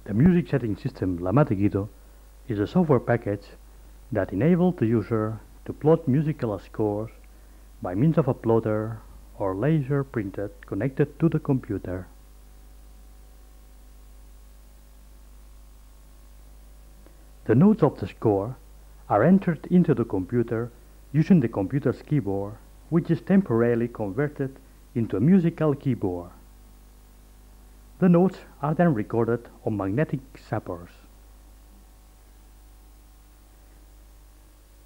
The music setting system Mà de Guido is a software package that enables the user to plot musical scores by means of a plotter or laser printed connected to the computer. The notes of the score are entered into the computer using the computer's keyboard, which is temporarily converted into a musical keyboard. The notes are then recorded on magnetic zappers.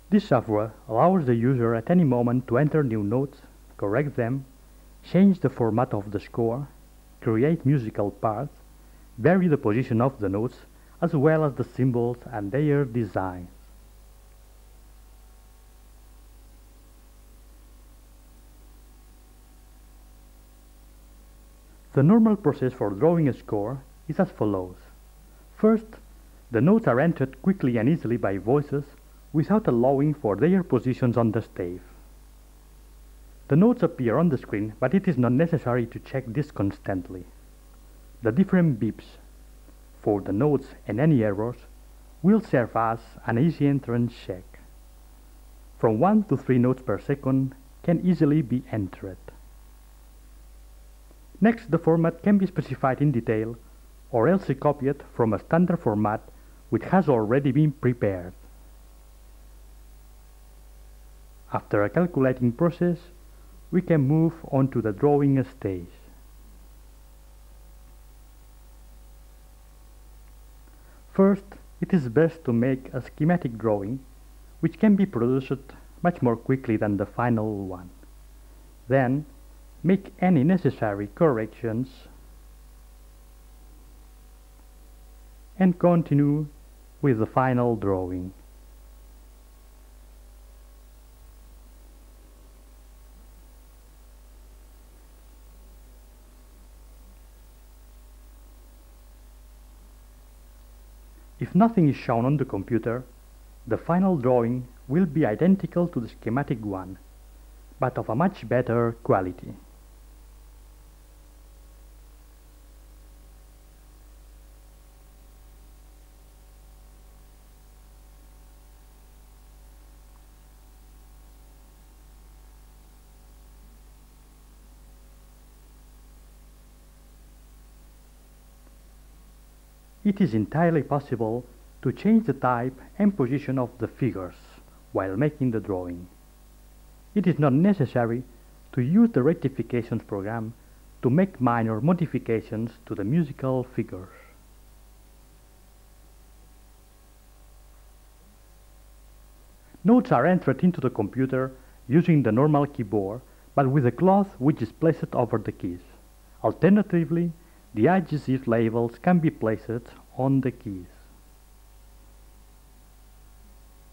This software allows the user at any moment to enter new notes, correct them, change the format of the score, create musical parts, vary the position of the notes, as well as the symbols and their designs. The normal process for drawing a score is as follows. First, the notes are entered quickly and easily by voices without allowing for their positions on the stave. The notes appear on the screen, but it is not necessary to check this constantly. The different beeps for the notes and any errors will serve as an easy entrance check. From 1 to 3 notes per second can easily be entered. Next, the format can be specified in detail or else copied from a standard format which has already been prepared. After a calculating process, we can move on to the drawing stage. First, it is best to make a schematic drawing, which can be produced much more quickly than the final one. Then, make any necessary corrections and continue with the final drawing. If nothing is shown on the computer, the final drawing will be identical to the schematic one, but of a much better quality. It is entirely possible to change the type and position of the figures while making the drawing. It is not necessary to use the rectifications program to make minor modifications to the musical figures. Notes are entered into the computer using the normal keyboard, but with a cloth which is placed over the keys. Alternatively, the adhesive labels can be placed on the keys.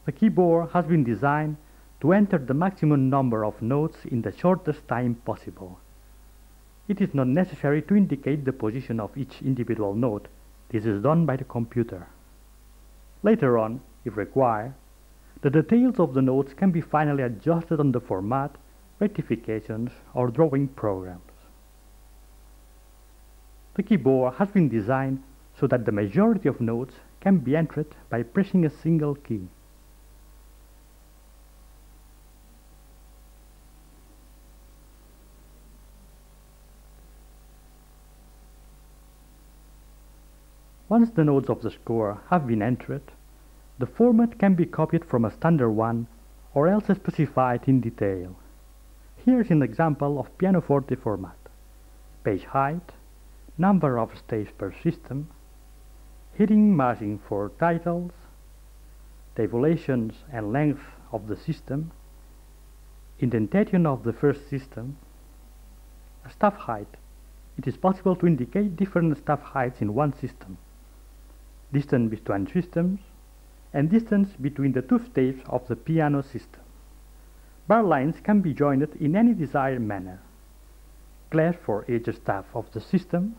The keyboard has been designed to enter the maximum number of notes in the shortest time possible. It is not necessary to indicate the position of each individual note. This is done by the computer. Later on, if required, the details of the notes can be finally adjusted on the format, rectifications, or drawing programs. The keyboard has been designed so that the majority of notes can be entered by pressing a single key. Once the notes of the score have been entered, the format can be copied from a standard one or else specified in detail. Here is an example of pianoforte format: page height, number of staves per system, heading margin for titles, tabulations and length of the system, indentation of the first system, staff height. It is possible to indicate different staff heights in one system, distance between systems, and distance between the two staves of the piano system. Bar lines can be joined in any desired manner. Clefs for each staff of the system,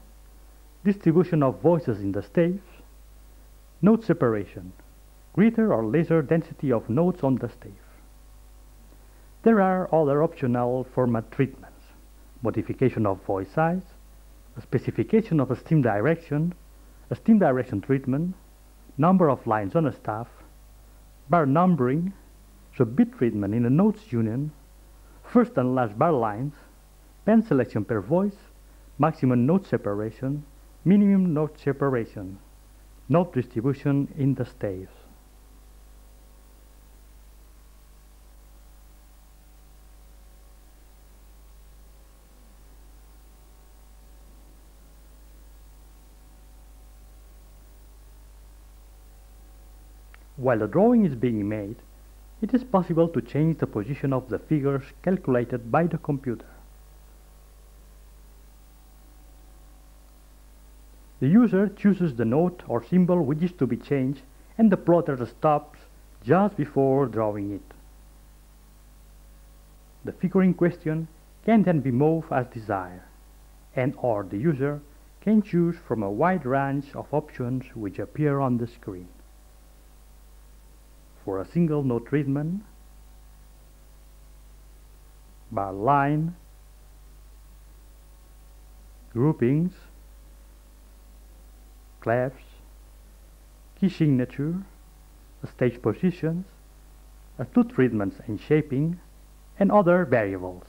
distribution of voices in the staves, note separation, greater or lesser density of notes on the stave. There are other optional format treatments: modification of voice size, a specification of a stem direction, steam direction treatment, number of lines on a staff, bar numbering, so bit treatment in the notes union, first and last bar lines, pen selection per voice, maximum note separation, minimum note separation, note distribution in the staves. While the drawing is being made, it is possible to change the position of the figures calculated by the computer. The user chooses the note or symbol which is to be changed, and the plotter stops just before drawing it. The figure in question can then be moved as desired, and/or the user can choose from a wide range of options which appear on the screen. For a single note treatment, bar line, groupings, clefs, key signature, stage positions, two treatments and shaping, and other variables.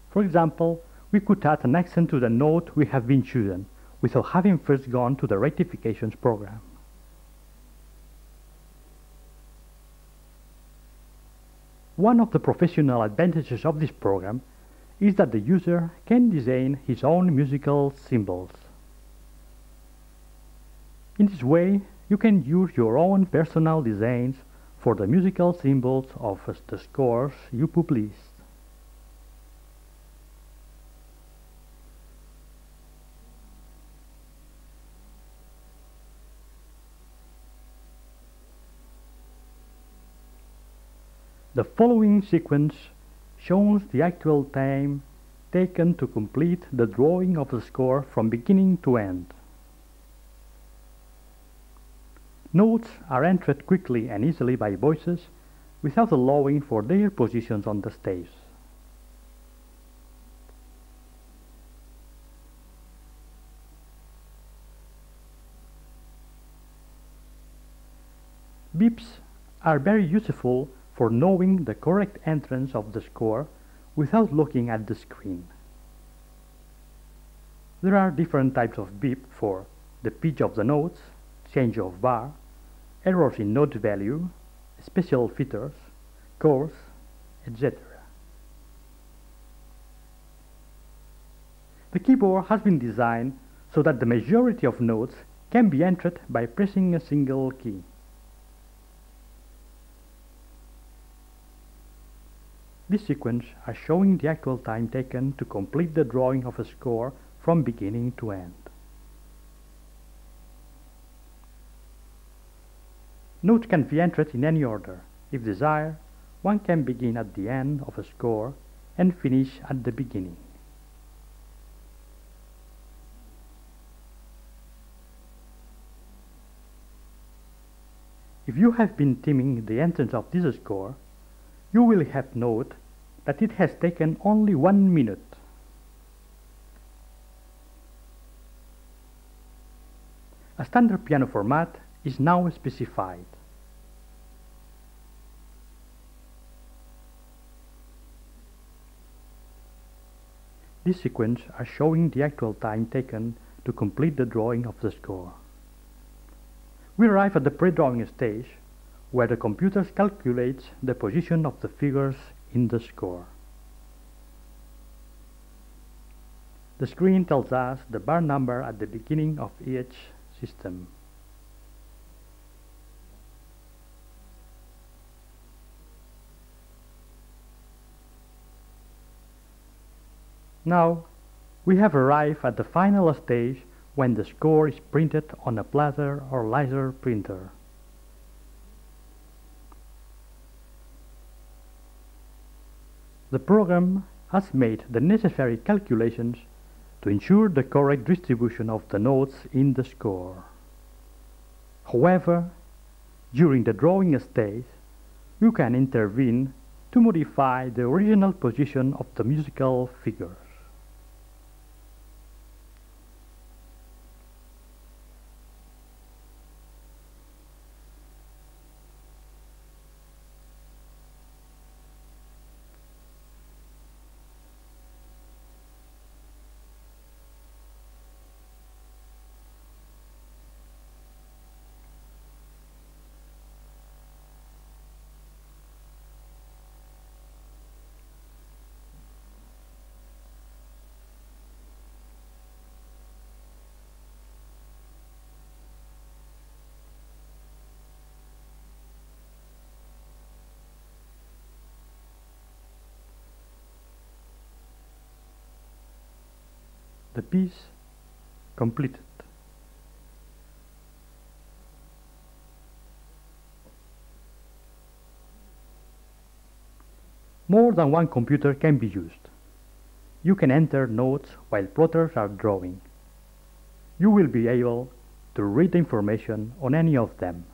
For example, we could add an accent to the note we have been chosen without having first gone to the rectifications program. One of the professional advantages of this program is that the user can design his own musical symbols. In this way, you can use your own personal designs for the musical symbols of the scores you publish. The following sequence shows the actual time taken to complete the drawing of the score from beginning to end. Notes are entered quickly and easily by voices without allowing for their positions on the stage. Beeps are very useful for knowing the correct entrance of the score without looking at the screen. There are different types of beep for the pitch of the notes, change of bar, errors in note value, special features, chords, etc. The keyboard has been designed so that the majority of notes can be entered by pressing a single key. This sequence is showing the actual time taken to complete the drawing of a score from beginning to end. Notes can be entered in any order. If desired, one can begin at the end of a score and finish at the beginning. If you have been timing the entrance of this score, you will have noted that it has taken only 1 minute. A standard piano format is now specified. This sequence is showing the actual time taken to complete the drawing of the score. We arrive at the pre-drawing stage, where the computer calculates the position of the figures in the score. The screen tells us the bar number at the beginning of each system. Now, we have arrived at the final stage when the score is printed on a platter or laser printer. The program has made the necessary calculations to ensure the correct distribution of the notes in the score. However, during the drawing stage, you can intervene to modify the original position of the musical figures. the piece completed. More than one computer can be used. You can enter notes while plotters are drawing. You will be able to read the information on any of them.